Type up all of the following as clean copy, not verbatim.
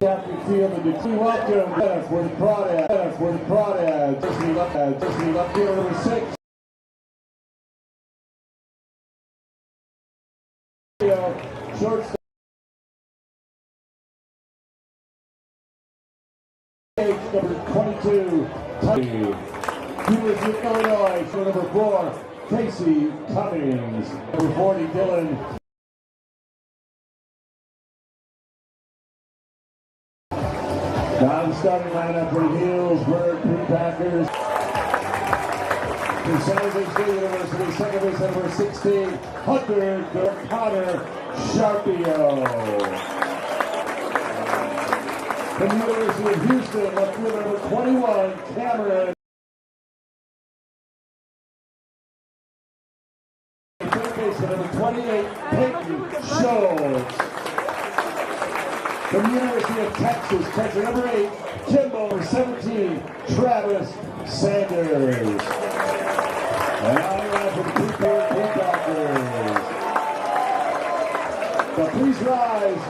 Captain Field and the welcome for the Crawdads. Just the left fielder number 6. Shortstop. Number 22, University of Illinois, for number 4, Casey Cummings. Number 40, Dylan. Now the starting lineup for the Healdsburg Prune Packers. For San Jose State University, second base number 16, Hunter Connor Sharpio. From the University of Houston, left fielder number 21, Cameron. Third baseman number 28, Peyton Schultz. From the University of Texas, catcher number 8, Kimbo, number 17, Travis Sanders. And on the line for the Prune Packers. So please rise.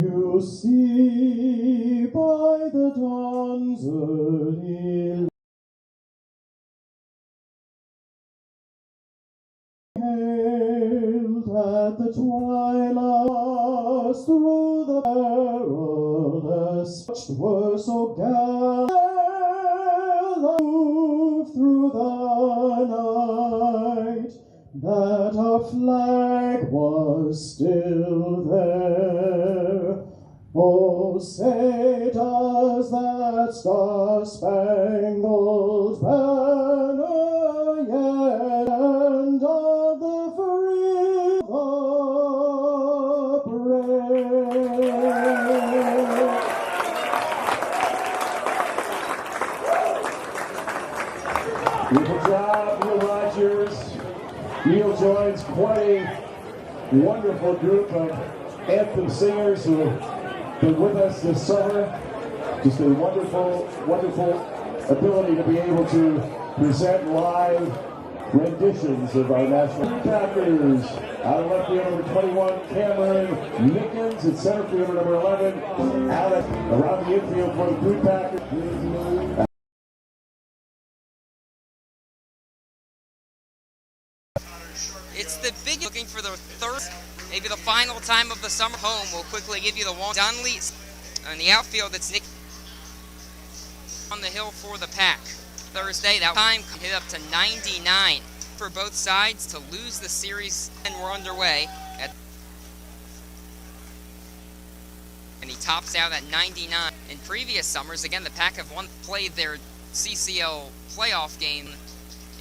You see by the dawn's early hailed at the twilight through the perilous were so gallant through the night that our flag was still there. Oh, say does that star-spangled banner yet and of the free the brave? Beautiful job, Neil Rogers. Neil joins quite a wonderful group of anthem singers who been with us this summer. Just a wonderful, wonderful ability to be able to present live renditions of our national Packers. Out of left field number 21, Cameron Mickens. At center fielder number 11, Alex. Around the infield for the Prune Packers. It's the big looking for the third, maybe the final time of the summer home. We'll quickly give you the one. Dunley on the outfield. It's Nick on the hill for the Pack. Thursday, that time hit up to 99 for both sides to lose the series, and we're underway. And he tops out at 99. In previous summers, again, the Pack have played their CCL playoff game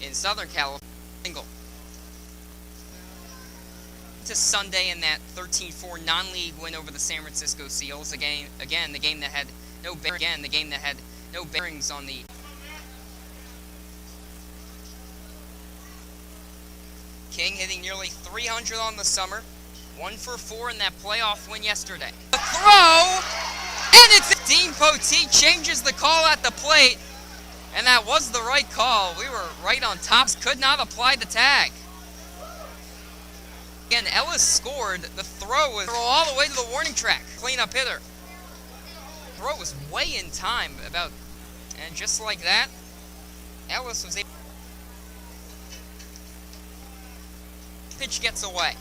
in Southern California. To Sunday in that 13-4 non-league win over the San Francisco Seals. The game that had no bearings on the King, hitting nearly 300 on the summer, 1 for 4 in that playoff win yesterday. The throw, and it's Dean Poteet changes the call at the plate, and that was the right call. We were right on top. Could not apply the tag. Again, Ellis scored. The throw was all the way to the warning track. Cleanup hitter. Throw was way in time, and just like that, Ellis was able. Pitch gets away.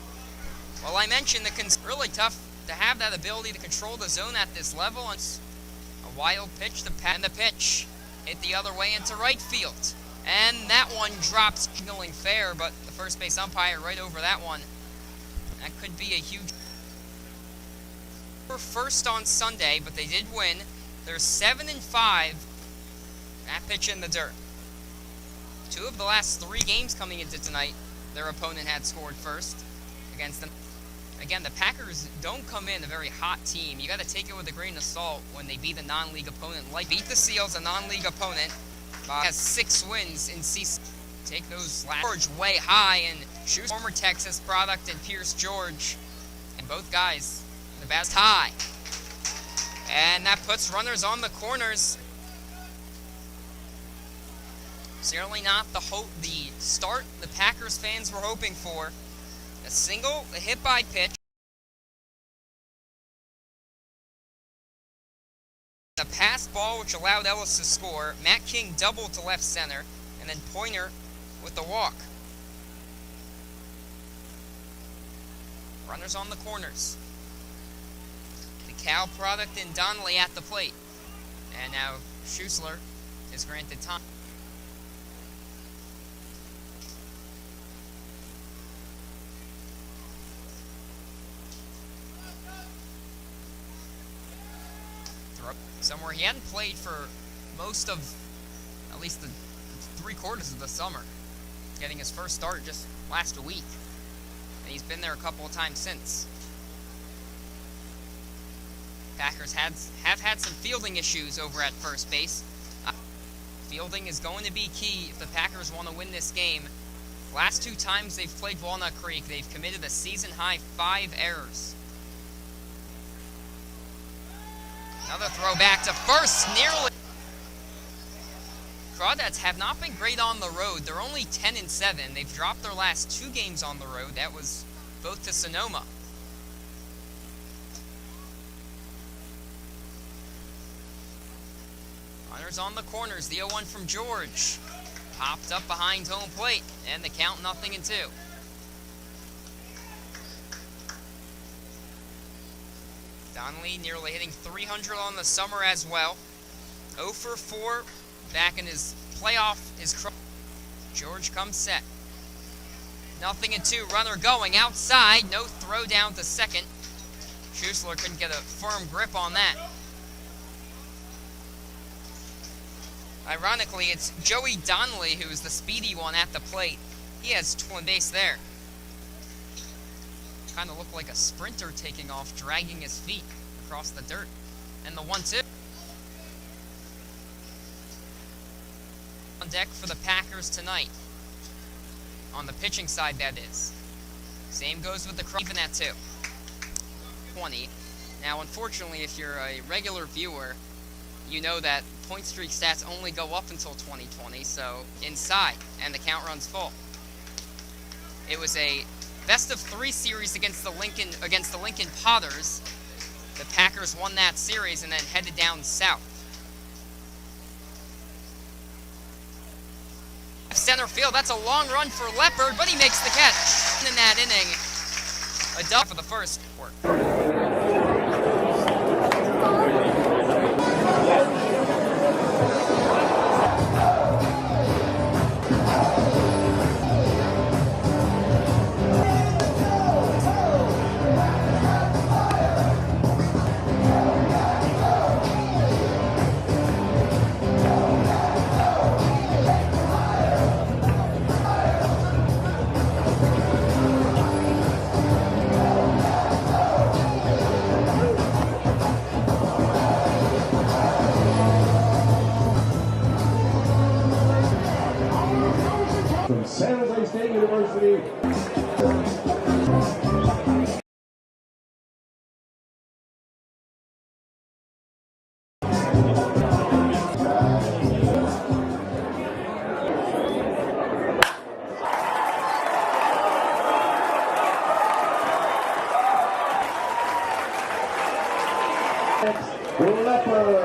Well, I mentioned it's really tough to have that ability to control the zone at this level. It's a wild pitch to Pat, and the pitch hit the other way into right field, and that one drops, signaling fair, but the first base umpire right over that one. That could be a huge. We're first on Sunday, but they did win. They're 7-5. That pitch in the dirt. 2 of the last 3 games coming into tonight, their opponent had scored first against them. Again, the Packers don't come in a very hot team. You got to take it with a grain of salt when they beat a non-league opponent. Like beat the Seals, a non-league opponent, has 6 wins in CC. Take those George way high and shoot former Texas product and Pierce George, and both guys the best high, and that puts runners on the corners. Certainly not the start the Packers fans were hoping for. A hit by pitch. A pass ball which allowed Ellis to score. Matt King doubled to left center, and then Pointer with the walk. Runners on the corners. The Cal product and Donnelly at the plate. And now Schussler is granted time. Somewhere he hadn't played for most of, at least the 3/4 of the summer, getting his first start just last week, and he's been there a couple of times since. Packers have had some fielding issues over at first base. Fielding is going to be key if the Packers want to win this game. Last 2 times they've played Walnut Creek, they've committed a season-high 5 errors. Another throw back to first, nearly. Crawdads have not been great on the road. They're only 10-7. They've dropped their last 2 games on the road. That was both to Sonoma. Runners on the corners. The 0-1 from George. Popped up behind home plate, and the count 0-2. Donnelly nearly hitting 300 on the summer as well. 0 for 4 back in his playoff. George comes set. 0-2. Runner going outside. No throw down to second. Schussler couldn't get a firm grip on that. Ironically, it's Joey Donnelly who's the speedy one at the plate. He has twin base there. Kind of looked like a sprinter taking off, dragging his feet across the dirt. And the 1-2. On deck for the Packers tonight. On the pitching side, that is. Same goes with the Crawdads, even at 2. 20. Now, unfortunately, if you're a regular viewer, you know that point streak stats only go up until 2020, so inside, and the count runs full. It was a best-of-3 series against the Lincoln Potters. The Packers won that series and then headed down south. Center field, that's a long run for Leopard, but he makes the catch. In that inning, a double for the first work. From San Jose State University. Leopard.